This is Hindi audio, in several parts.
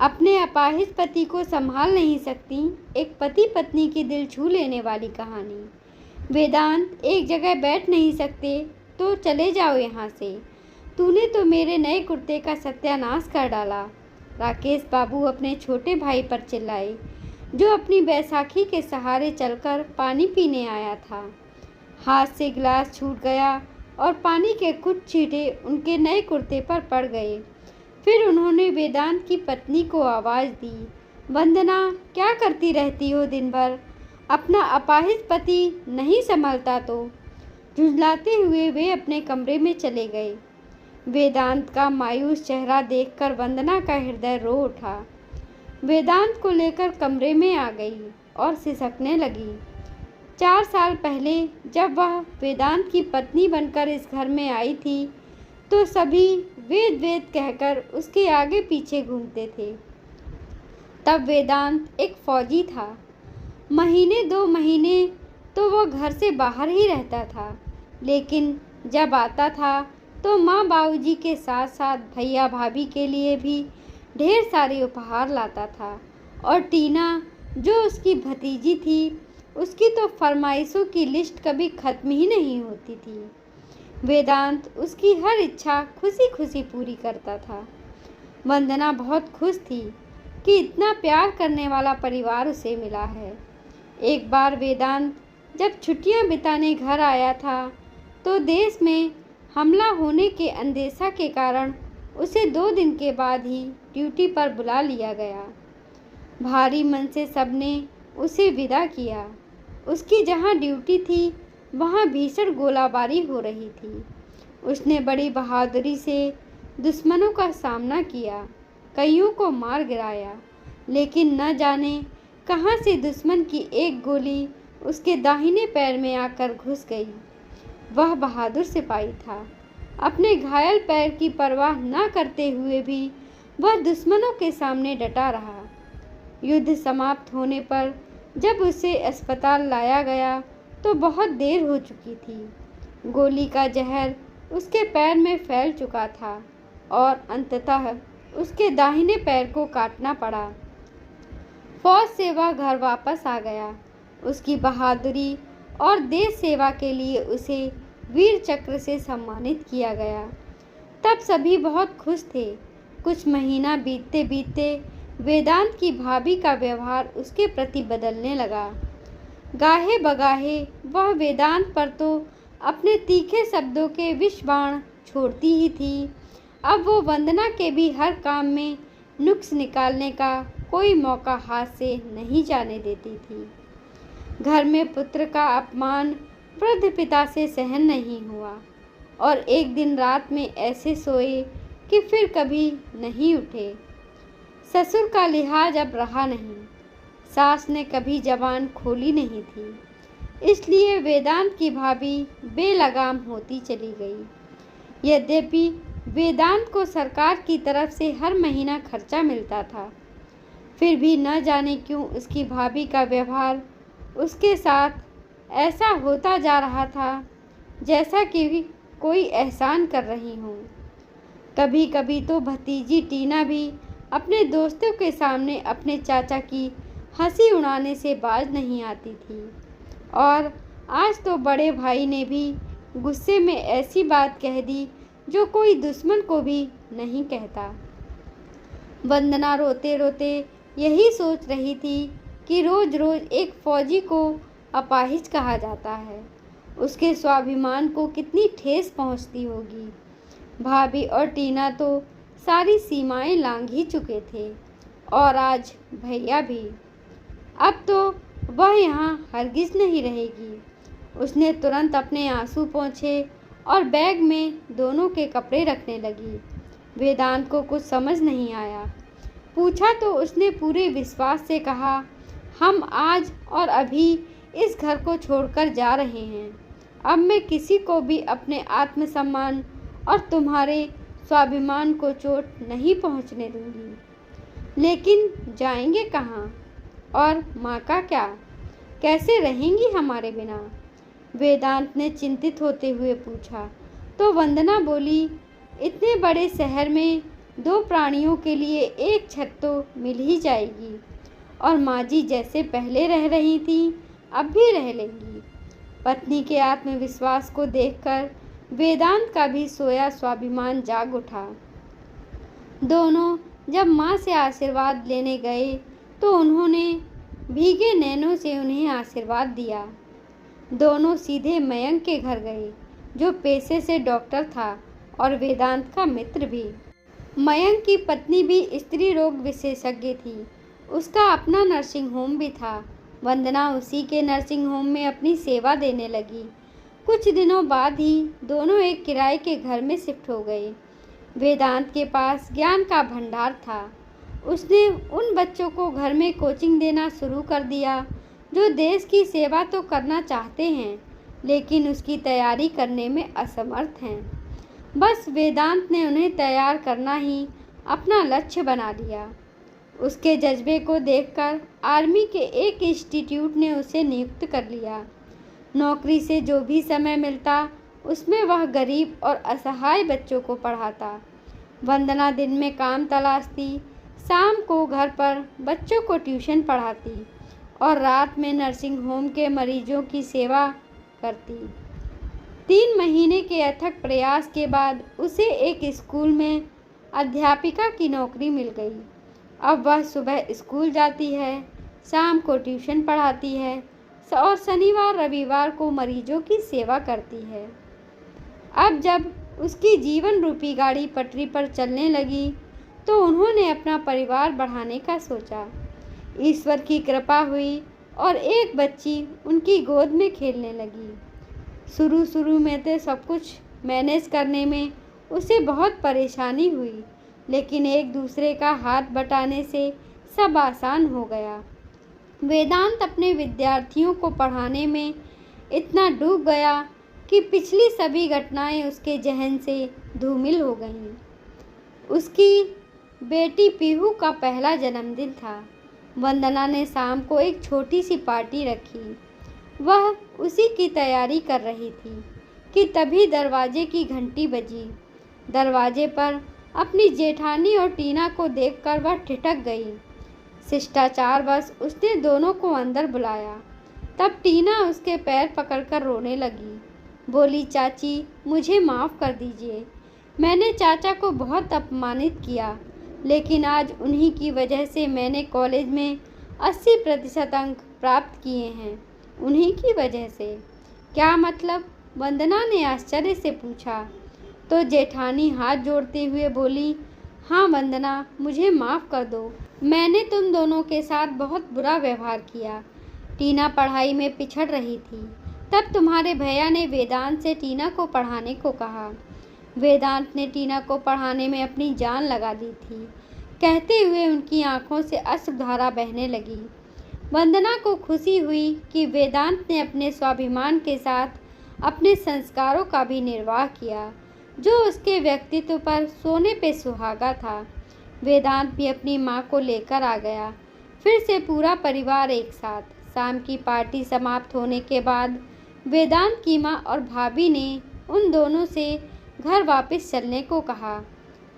अपने अपाहिज पति को संभाल नहीं सकती, एक पति पत्नी की दिल छू लेने वाली कहानी। वेदांत, एक जगह बैठ नहीं सकते तो चले जाओ यहाँ से। तूने तो मेरे नए कुर्ते का सत्यानाश कर डाला। राकेश बाबू अपने छोटे भाई पर चिल्लाए, जो अपनी बैसाखी के सहारे चलकर पानी पीने आया था। हाथ से गिलास छूट गया और पानी के कुछ छींटे उनके नए कुर्ते पर पड़ गए। फिर उन्होंने वेदांत की पत्नी को आवाज़ दी, वंदना, क्या करती रहती हो दिन भर? अपना अपाहिज पति नहीं संभलता तो? झुंझलाते हुए वे अपने कमरे में चले गए। वेदांत का मायूस चेहरा देखकर वंदना का हृदय रो उठा। वेदांत को लेकर कमरे में आ गई और सिसकने लगी। 4 साल पहले जब वह वेदांत की पत्नी बनकर इस घर में आई थी तो सभी वेद वेद कहकर उसके आगे पीछे घूमते थे। तब वेदांत एक फौजी था। महीने 2 महीने तो वह घर से बाहर ही रहता था, लेकिन जब आता था तो माँ बाबूजी के साथ साथ भैया भाभी के लिए भी ढेर सारे उपहार लाता था। और टीना, जो उसकी भतीजी थी, उसकी तो फरमाइशों की लिस्ट कभी ख़त्म ही नहीं होती थी। वेदांत उसकी हर इच्छा खुशी खुशी पूरी करता था। वंदना बहुत खुश थी कि इतना प्यार करने वाला परिवार उसे मिला है। एक बार वेदांत जब छुट्टियां बिताने घर आया था तो देश में हमला होने के अंदेशा के कारण उसे 2 दिन के बाद ही ड्यूटी पर बुला लिया गया। भारी मन से सबने उसे विदा किया। उसकी जहां ड्यूटी थी वहां भीषण गोलाबारी हो रही थी। उसने बड़ी बहादुरी से दुश्मनों का सामना किया, कईयों को मार गिराया, लेकिन न जाने कहां से दुश्मन की एक गोली उसके दाहिने पैर में आकर घुस गई। वह बहादुर सिपाही था। अपने घायल पैर की परवाह न करते हुए भी वह दुश्मनों के सामने डटा रहा। युद्ध समाप्त होने पर जब उसे अस्पताल लाया गया तो बहुत देर हो चुकी थी। गोली का जहर उसके पैर में फैल चुका था और अंततः उसके दाहिने पैर को काटना पड़ा। फौज से वह घर वापस आ गया। उसकी बहादुरी और देश सेवा के लिए उसे वीर चक्र से सम्मानित किया गया। तब सभी बहुत खुश थे। कुछ महीना बीतते बीतते वेदांत की भाभी का व्यवहार उसके प्रति बदलने लगा। गाहे बगाहे वह वेदांत पर तो अपने तीखे शब्दों के विष बाण छोड़ती ही थी, अब वो वंदना के भी हर काम में नुक्स निकालने का कोई मौका हाथ से नहीं जाने देती थी। घर में पुत्र का अपमान वृद्ध पिता से सहन नहीं हुआ और एक दिन रात में ऐसे सोए कि फिर कभी नहीं उठे। ससुर का लिहाज अब रहा नहीं। सास ने कभी जबान खोली नहीं थी, इसलिए वेदांत की भाभी बेलगाम होती चली गई। यद्यपि वेदांत को सरकार की तरफ से हर महीना खर्चा मिलता था, फिर भी न जाने क्यों उसकी भाभी का व्यवहार उसके साथ ऐसा होता जा रहा था जैसा कि कोई एहसान कर रही हूँ। कभी कभी तो भतीजी टीना भी अपने दोस्तों के सामने अपने चाचा की हंसी उड़ाने से बाज नहीं आती थी, और आज तो बड़े भाई ने भी गुस्से में ऐसी बात कह दी जो कोई दुश्मन को भी नहीं कहता। वंदना रोते रोते यही सोच रही थी कि रोज रोज एक फौजी को अपाहिज कहा जाता है, उसके स्वाभिमान को कितनी ठेस पहुंचती होगी। भाभी और टीना तो सारी सीमाएं लांघ ही चुके थे, और आज भैया भी। अब तो वह यहाँ हरगिज नहीं रहेगी। उसने तुरंत अपने आंसू पोंछे और बैग में दोनों के कपड़े रखने लगी। वेदांत को कुछ समझ नहीं आया। पूछा तो उसने पूरे विश्वास से कहा, हम आज और अभी इस घर को छोड़कर जा रहे हैं। अब मैं किसी को भी अपने आत्मसम्मान और तुम्हारे स्वाभिमान को चोट नहीं पहुंचने दूंगी। लेकिन जाएंगे कहाँ? और माँ का क्या? कैसे रहेंगी हमारे बिना? वेदांत ने चिंतित होते हुए पूछा। तो वंदना बोली, इतने बड़े शहर में दो प्राणियों के लिए एक छत तो मिल ही जाएगी। और माँ जी जैसे पहले रह रही थी अब भी रह लेंगी। पत्नी के आत्मविश्वास को देखकर वेदांत का भी सोया स्वाभिमान जाग उठा। दोनों जब माँ से आशीर्वाद लेने गए तो उन्होंने भीगे नैनों से उन्हें आशीर्वाद दिया। दोनों सीधे मयंक के घर गए, जो पेशे से डॉक्टर था और वेदांत का मित्र भी। मयंक की पत्नी भी स्त्री रोग विशेषज्ञ थी। उसका अपना नर्सिंग होम भी था। वंदना उसी के नर्सिंग होम में अपनी सेवा देने लगी। कुछ दिनों बाद ही दोनों एक किराए के घर में शिफ्ट हो गए। वेदांत के पास ज्ञान का भंडार था। उसने उन बच्चों को घर में कोचिंग देना शुरू कर दिया जो देश की सेवा तो करना चाहते हैं लेकिन उसकी तैयारी करने में असमर्थ हैं। बस वेदांत ने उन्हें तैयार करना ही अपना लक्ष्य बना लिया। उसके जज्बे को देखकर आर्मी के एक इंस्टीट्यूट ने उसे नियुक्त कर लिया। नौकरी से जो भी समय मिलता उसमें वह गरीब और असहाय बच्चों को पढ़ाता। वंदना दिन में काम तलाशती, शाम को घर पर बच्चों को ट्यूशन पढ़ाती और रात में नर्सिंग होम के मरीजों की सेवा करती। 3 महीने के अथक प्रयास के बाद उसे एक स्कूल में अध्यापिका की नौकरी मिल गई। अब वह सुबह स्कूल जाती है, शाम को ट्यूशन पढ़ाती है और शनिवार रविवार को मरीजों की सेवा करती है। अब जब उसकी जीवन रूपी गाड़ी पटरी पर चलने लगी तो उन्होंने अपना परिवार बढ़ाने का सोचा। ईश्वर की कृपा हुई और एक बच्ची उनकी गोद में खेलने लगी। शुरू में तो सब कुछ मैनेज करने में उसे बहुत परेशानी हुई, लेकिन एक दूसरे का हाथ बटाने से सब आसान हो गया। वेदांत अपने विद्यार्थियों को पढ़ाने में इतना डूब गया कि पिछली सभी घटनाएं उसके जहन से धूमिल हो गईं। उसकी बेटी पीहू का पहला जन्मदिन था। वंदना ने शाम को एक छोटी सी पार्टी रखी। वह उसी की तैयारी कर रही थी कि तभी दरवाजे की घंटी बजी। दरवाजे पर अपनी जेठानी और टीना को देखकर वह ठिठक गई। शिष्टाचारवश उसने दोनों को अंदर बुलाया। तब टीना उसके पैर पकड़कर रोने लगी। बोली, चाची मुझे माफ़ कर दीजिए, मैंने चाचा को बहुत अपमानित किया, लेकिन आज उन्हीं की वजह से मैंने कॉलेज में 80% अंक प्राप्त किए हैं। उन्हीं की वजह से? क्या मतलब? वंदना ने आश्चर्य से पूछा। तो जेठानी हाथ जोड़ते हुए बोली, हाँ वंदना, मुझे माफ़ कर दो, मैंने तुम दोनों के साथ बहुत बुरा व्यवहार किया। टीना पढ़ाई में पिछड़ रही थी। तब तुम्हारे भैया ने वेदांत से टीना को पढ़ाने को कहा। वेदांत ने टीना को पढ़ाने में अपनी जान लगा दी थी। कहते हुए उनकी आंखों से अश्रुधारा बहने लगी। वंदना को खुशी हुई कि वेदांत ने अपने स्वाभिमान के साथ अपने संस्कारों का भी निर्वाह किया, जो उसके व्यक्तित्व पर सोने पे सुहागा था। वेदांत भी अपनी माँ को लेकर आ गया। फिर से पूरा परिवार एक साथ। शाम की पार्टी समाप्त होने के बाद वेदांत की माँ और भाभी ने उन दोनों से घर वापस चलने को कहा।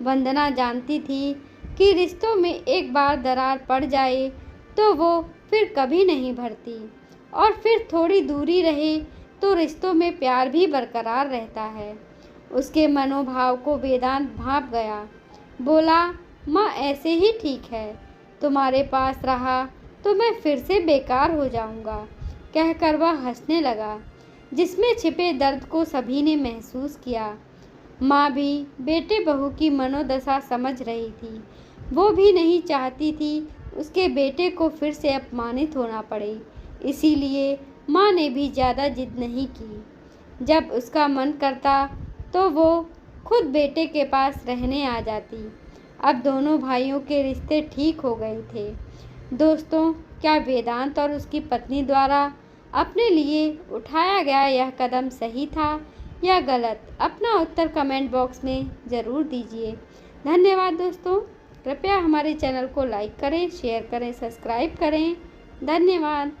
वंदना जानती थी कि रिश्तों में एक बार दरार पड़ जाए तो वो फिर कभी नहीं भरती, और फिर थोड़ी दूरी रहे तो रिश्तों में प्यार भी बरकरार रहता है। उसके मनोभाव को वेदांत भांप गया। बोला, माँ ऐसे ही ठीक है, तुम्हारे पास रहा तो मैं फिर से बेकार हो जाऊंगा। कहकर वह हंसने लगा, जिसमें छिपे दर्द को सभी ने महसूस किया। माँ भी बेटे बहू की मनोदशा समझ रही थी। वो भी नहीं चाहती थी उसके बेटे को फिर से अपमानित होना पड़े, इसीलिए माँ ने भी ज़्यादा जिद नहीं की। जब उसका मन करता तो वो खुद बेटे के पास रहने आ जाती। अब दोनों भाइयों के रिश्ते ठीक हो गए थे। दोस्तों, क्या वेदांत और उसकी पत्नी द्वारा अपने लिए उठाया गया यह कदम सही था या गलत? अपना उत्तर कमेंट बॉक्स में ज़रूर दीजिए। धन्यवाद दोस्तों। कृपया हमारे चैनल को लाइक करें, शेयर करें, सब्सक्राइब करें। धन्यवाद।